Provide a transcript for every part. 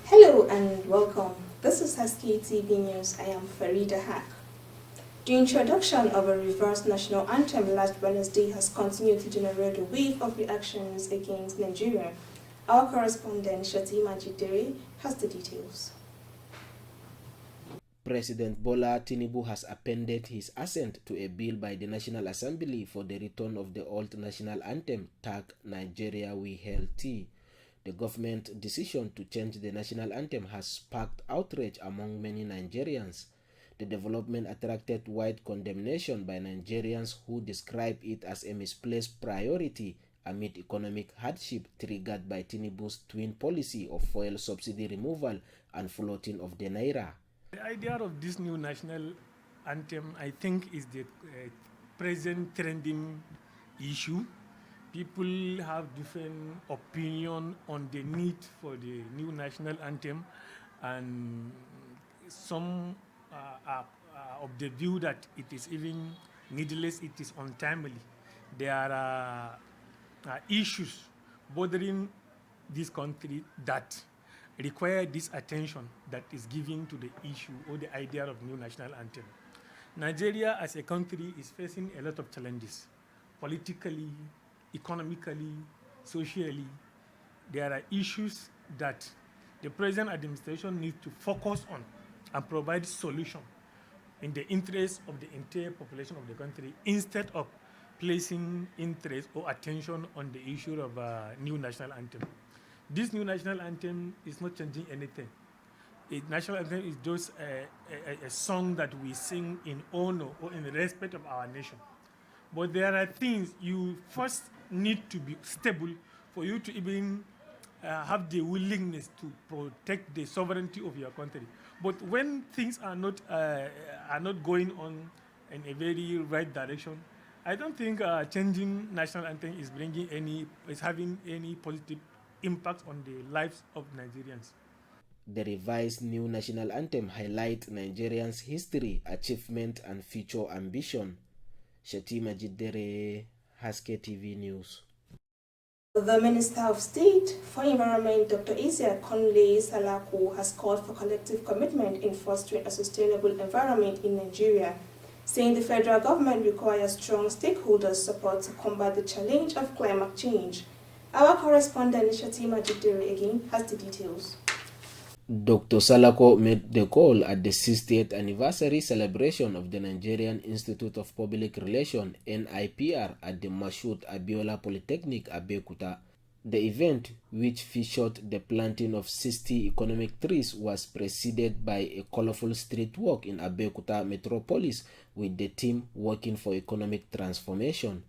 Hello and welcome. This is Haske TV News. I am Farida Haq. The introduction of a reverse national anthem last Wednesday has continued to generate a wave of reactions against Nigeria. Our correspondent Shatima Jidere has the details. President Bola Tinubu has appended his assent to a bill by the National Assembly for the return of the old national anthem tagged Nigeria We Hail Thee. The government decision to change the national anthem has sparked outrage among many Nigerians. The development attracted wide condemnation by Nigerians who describe it as a misplaced priority amid economic hardship triggered by Tinubu's twin policy of fuel subsidy removal and floating of the naira. The idea of this new national anthem, I think, is the present trending issue. People have different opinion on the need for the new national anthem, and some are of the view that it is even needless, it is untimely. There are issues bothering this country that require this attention that is given to the issue or the idea of new national anthem. Nigeria as a country is facing a lot of challenges, politically, economically, socially. There are issues that the present administration needs to focus on and provide solution in the interest of the entire population of the country, instead of placing interest or attention on the issue of new national anthem. This new national anthem is not changing anything. A national anthem is just a song that we sing in honor or in respect of our nation. But there are things you first need to be stable for you to even have the willingness to protect the sovereignty of your country. But when things are not going on in a very right direction, I don't think changing national anthem is having any positive impact on the lives of Nigerians. The revised new national anthem highlights Nigerians' history, achievement, and future ambition. Shatima Jidere, Haske TV News. The Minister of State for Environment, Dr. Isia Conley Salako, has called for collective commitment in fostering a sustainable environment in Nigeria, saying the federal government requires strong stakeholders' support to combat the challenge of climate change. Our correspondent Shatima Jidere again has the details. Dr. Salako made the call at the 60th anniversary celebration of the Nigerian Institute of Public Relations (NIPR) at the Mashood Abiola Polytechnic, Abeokuta. The event, which featured the planting of 60 economic trees, was preceded by a colorful street walk in Abeokuta metropolis with the theme Working for Economic Transformation.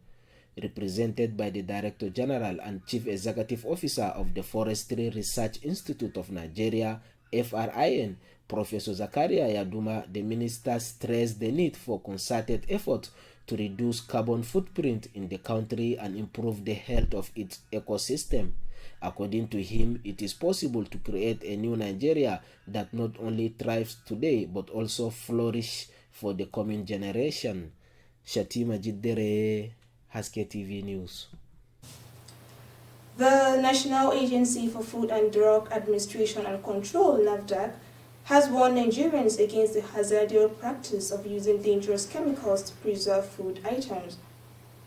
Represented by the Director General and Chief Executive Officer of the Forestry Research Institute of Nigeria, FRIN, Professor Zakaria Yaduma, the minister stressed the need for concerted effort to reduce carbon footprint in the country and improve the health of its ecosystem. According to him, it is possible to create a new Nigeria that not only thrives today but also flourish for the coming generation. Shatima Jidere, Haske TV News. The National Agency for Food and Drug Administration and Control, NAFDAC, has warned Nigerians against the hazardous practice of using dangerous chemicals to preserve food items.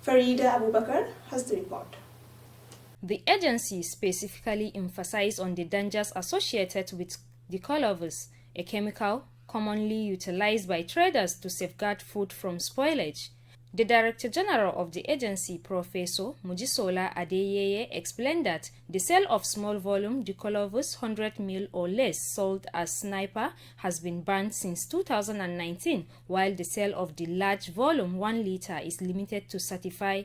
Farida Abubakar has the report. The agency specifically emphasized on the dangers associated with the colavus, a chemical commonly utilized by traders to safeguard food from spoilage. The Director General of the agency, Professor Mujisola Adeyeye, explained that the sale of small volume Dicolovus 100 ml or less sold as Sniper has been banned since 2019, while the sale of the large volume 1 liter is limited to certified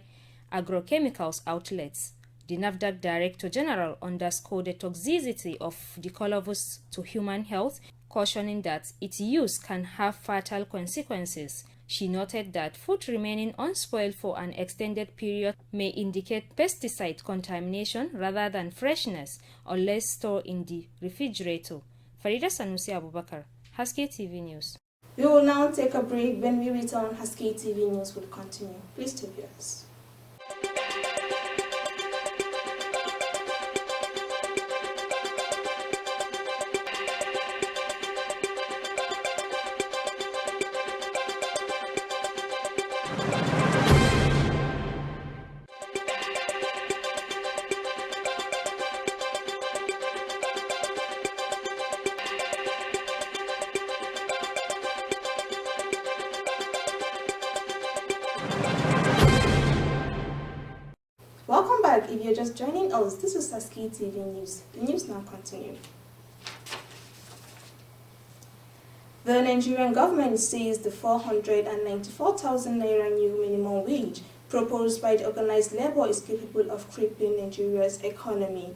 agrochemicals outlets. The NAFDAC Director General underscored the toxicity of Dicolovus to human health, cautioning that its use can have fatal consequences. She noted that food remaining unspoiled for an extended period may indicate pesticide contamination rather than freshness unless stored in the refrigerator. Farida Sanusi Abubakar, Haske TV News. We will now take a break. When we return, Haske TV News will continue. Please stay with us. Welcome back. If you're just joining us, this is Haske TV News. The news now continue. The Nigerian government says the 494,000 naira new minimum wage proposed by the organized labor is capable of crippling Nigeria's economy.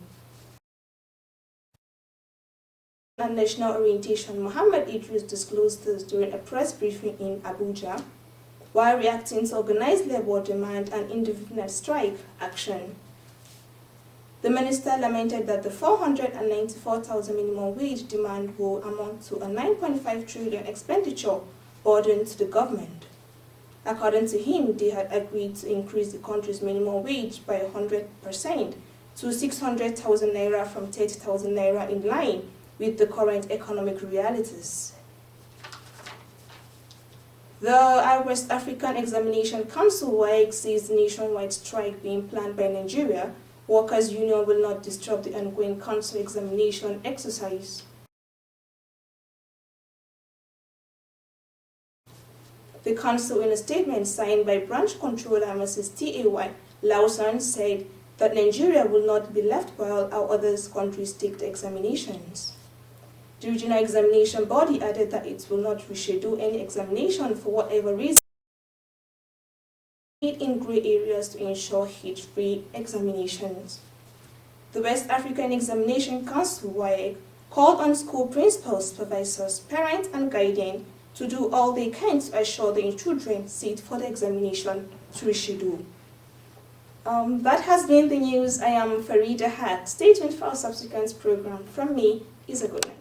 And National Orientation Muhammad Idris disclosed this during a press briefing in Abuja, while reacting to organized labor demand and indefinite strike action. The minister lamented that the 494,000 minimum wage demand will amount to a 9.5 trillion expenditure burden to the government. According to him, they had agreed to increase the country's minimum wage by 100% to 600,000 naira from 30,000 naira, in line with the current economic realities. The West African Examination Council (WAEC) says the nationwide strike being planned by Nigeria Workers' Union will not disrupt the ongoing council examination exercise. The council, in a statement signed by branch controller Mrs. T.A.Y. Lawson, said that Nigeria will not be left while our other countries take the examinations. The regional examination body added that it will not reschedule any examination for whatever reason in gray areas to ensure hate-free examinations. The West African Examination Council (WAEC) called on school principals, supervisors, parents, and guardians to do all they can to assure their children sit for the examination to reschedule. That has been the news. I am Farida Hat. Stay tuned for our subsequent program. From me is a good night.